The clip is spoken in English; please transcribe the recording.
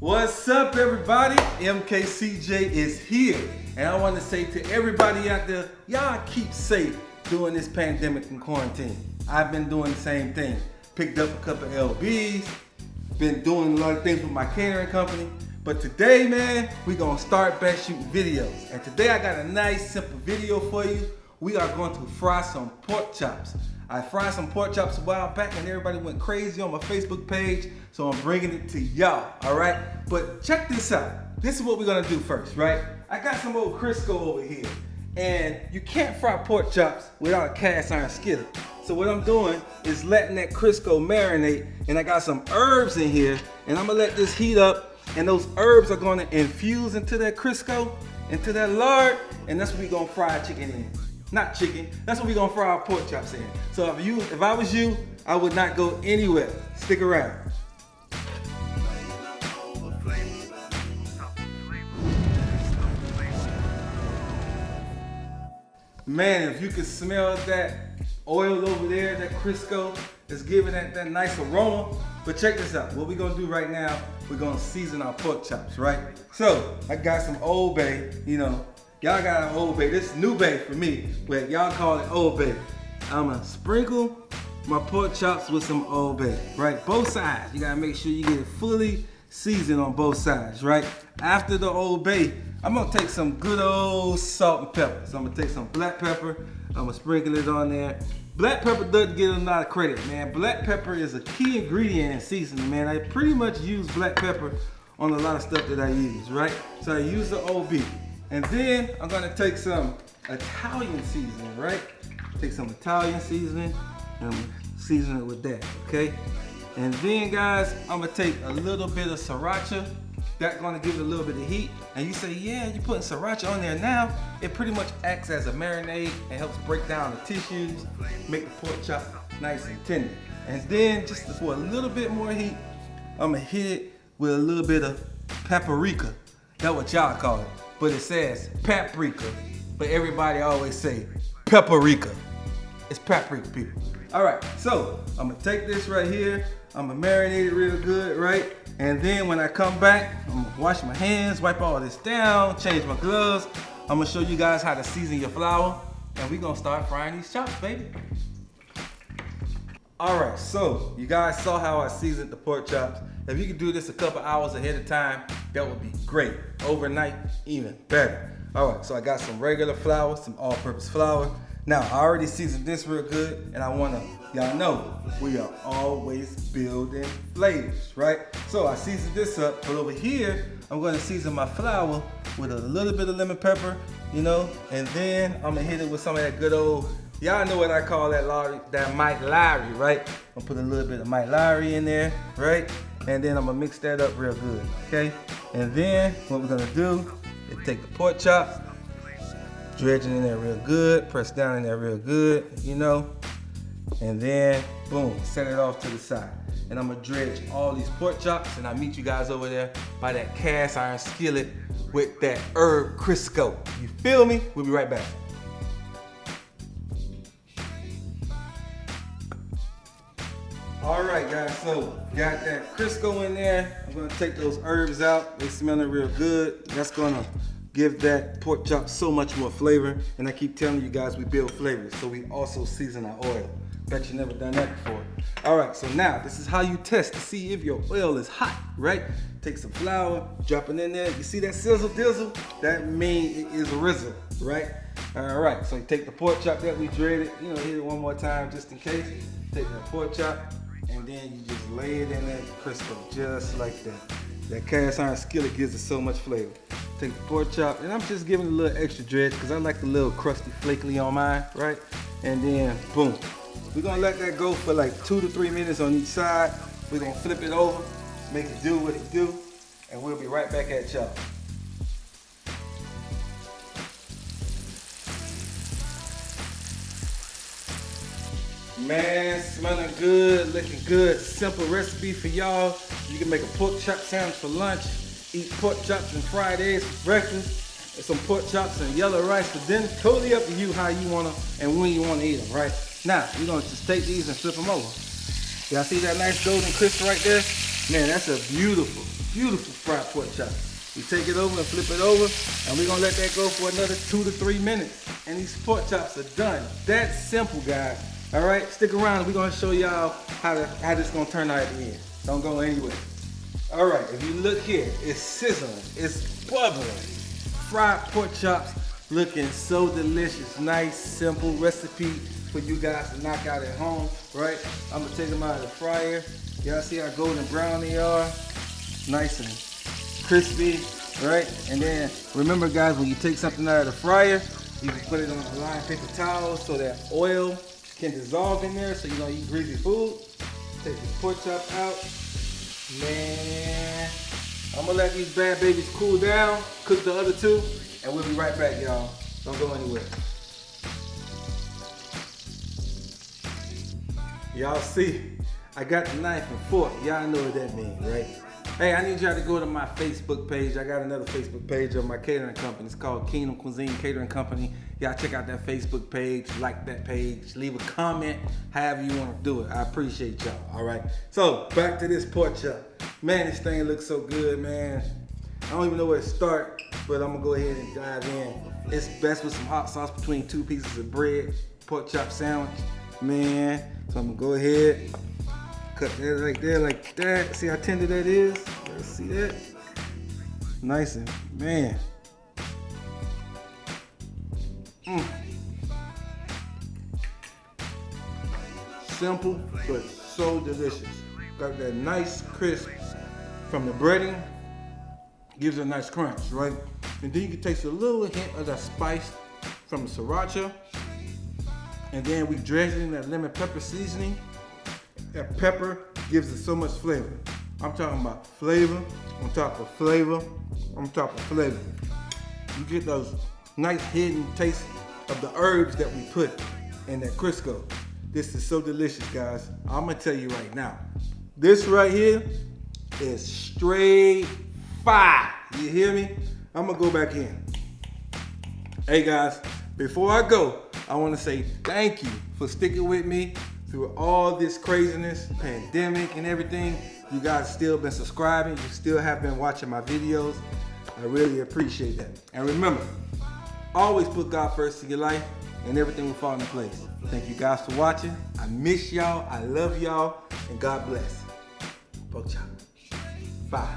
What's up, everybody? MKCJ is here, and I want to say to everybody out there, y'all keep safe during this pandemic and quarantine. I've been doing the same thing. Picked up a couple of LBs, been doing a lot of things with my catering company. But today, man, we're gonna start back shooting videos. And today I got a nice, simple video for you. We are going to fry some pork chops. I fried some pork chops a while back and everybody went crazy on my Facebook page, so I'm bringing it to y'all, all right? But check this out. This is what we're gonna do first, right? I got some old Crisco over here, and you can't fry pork chops without a cast iron skillet. So what I'm doing is letting that Crisco marinate, and I got some herbs in here, and I'm gonna let this heat up, and those herbs are gonna infuse into that Crisco, into that lard, and that's what we're gonna fry chicken in. Not chicken, that's what we're gonna fry our pork chops in. So if I was you, I would not go anywhere. Stick around. Man, if you can smell that oil over there, that Crisco, it's giving that nice aroma. But check this out, what we're gonna do right now, we're gonna season our pork chops, right? So, I got some Old Bay, y'all got an Old Bay. This is New Bay for me, but y'all call it Old Bay. I'm gonna sprinkle my pork chops with some Old Bay, right? Both sides. You gotta make sure you get it fully seasoned on both sides, right? After the Old Bay, I'm gonna take some good old salt and pepper. So I'm gonna take some black pepper, I'm gonna sprinkle it on there. Black pepper doesn't get a lot of credit, man. Black pepper is a key ingredient in seasoning, man. I pretty much use black pepper on a lot of stuff that I use, right? So I use the OB. And then I'm gonna take some Italian seasoning, right? Take some Italian seasoning and season it with that, okay? And then, guys, I'm gonna take a little bit of sriracha. That's gonna give it a little bit of heat. And you say, yeah, you're putting sriracha on there now. It pretty much acts as a marinade and helps break down the tissues, make the pork chop nice and tender. And then, just for a little bit more heat, I'm gonna hit it with a little bit of paprika. That's what y'all call it. But it says paprika, but everybody always say paprika. It's paprika, people. All right, so I'm gonna take this right here, I'm gonna marinate it real good, right? And then when I come back, I'm gonna wash my hands, wipe all this down, change my gloves. I'm gonna show you guys how to season your flour, and we're gonna start frying these chops, baby. All right, so you guys saw how I seasoned the pork chops. If you could do this a couple hours ahead of time, that would be great. Overnight, even better. All right, so I got some regular flour, some all-purpose flour. Now, I already seasoned this real good, and I wanna, y'all know, we are always building flavors, right? So I seasoned this up, but over here, I'm gonna season my flour with a little bit of lemon pepper, and then I'm gonna hit it with some of that good old, y'all know what I call that Mike Lowry, right? I'm gonna put a little bit of Mike Lowry in there, right? And then I'm gonna mix that up real good, okay? And then what we're gonna do is take the pork chops, dredge it in there real good, press down in there real good, and then boom, set it off to the side. And I'm gonna dredge all these pork chops, and I'll meet you guys over there by that cast iron skillet with that herb Crisco. You feel me? We'll be right back. All right, guys, so got that Crisco in there. I'm gonna take those herbs out. They smelling real good. That's gonna give that pork chop so much more flavor. And I keep telling you guys, we build flavors, so we also season our oil. Bet you never done that before. All right, so now this is how you test to see if your oil is hot, right? Take some flour, drop it in there. You see that sizzle dizzle? That means it is a rizzle, right? All right, so you take the pork chop that we dreaded, hit it one more time just in case. Take that pork chop, and then you just lay it in that Crisco, just like that. That cast iron skillet gives it so much flavor. Take the pork chop, and I'm just giving it a little extra dredge because I like the little crusty flakily on mine, right? And then, boom. We're gonna let that go for like 2 to 3 minutes on each side. We're gonna flip it over, make it do what it do, and we'll be right back at y'all. Man, smelling good, looking good. Simple recipe for y'all. You can make a pork chop sandwich for lunch, eat pork chops and fried eggs for breakfast, and some pork chops and yellow rice for dinner. Totally up to you how you wanna and when you wanna eat them, right? Now, we're gonna just take these and flip them over. Y'all see that nice golden crisp right there? Man, that's a beautiful, beautiful fried pork chop. We take it over and flip it over, and we're gonna let that go for another 2 to 3 minutes. And these pork chops are done. That's simple, guys. All right, stick around. We're gonna show y'all how this gonna turn out at the end. Don't go anywhere. All right, if you look here, it's sizzling, it's bubbling. Fried pork chops looking so delicious. Nice, simple recipe for you guys to knock out at home, right? I'm gonna take them out of the fryer. Y'all see how golden brown they are? Nice and crispy, right? And then remember, guys, when you take something out of the fryer, you can put it on a lined paper towel so that oil can dissolve in there so you don't eat greasy food. Take this pork chop out. Man, I'm gonna let these bad babies cool down, cook the other two, and we'll be right back, y'all. Don't go anywhere. Y'all see, I got the knife and fork. Y'all know what that means, right? Hey, I need y'all to go to my Facebook page. I got another Facebook page of my catering company. It's called Kingdom Cuisine Catering Company. Y'all check out that Facebook page, like that page, leave a comment, however you want to do it. I appreciate y'all, all right? So, back to this pork chop. Man, this thing looks so good, man. I don't even know where to start, but I'm gonna go ahead and dive in. It's best with some hot sauce between 2 pieces of bread, pork chop sandwich, man. So I'm gonna go ahead, cut that right there like that. See how tender that is? Let's see that? Nice and, man. Simple, but so delicious. Got that nice crisp from the breading. Gives it a nice crunch, right? And then you can taste a little hint of that spice from the sriracha. And then we dredge it in that lemon pepper seasoning. That pepper gives it so much flavor. I'm talking about flavor on top of flavor on top of flavor. You get those nice hidden tastes of the herbs that we put in that Crisco. This is so delicious, guys. I'm gonna tell you right now. This right here is straight fire. You hear me? I'm gonna go back in. Hey guys, before I go, I wanna say thank you for sticking with me through all this craziness, pandemic and everything. You guys still been subscribing. You still have been watching my videos. I really appreciate that. And remember, always put God first in your life and everything will fall into place. Thank you guys for watching. I miss y'all. I love y'all. And God bless. Porkchop. Bye.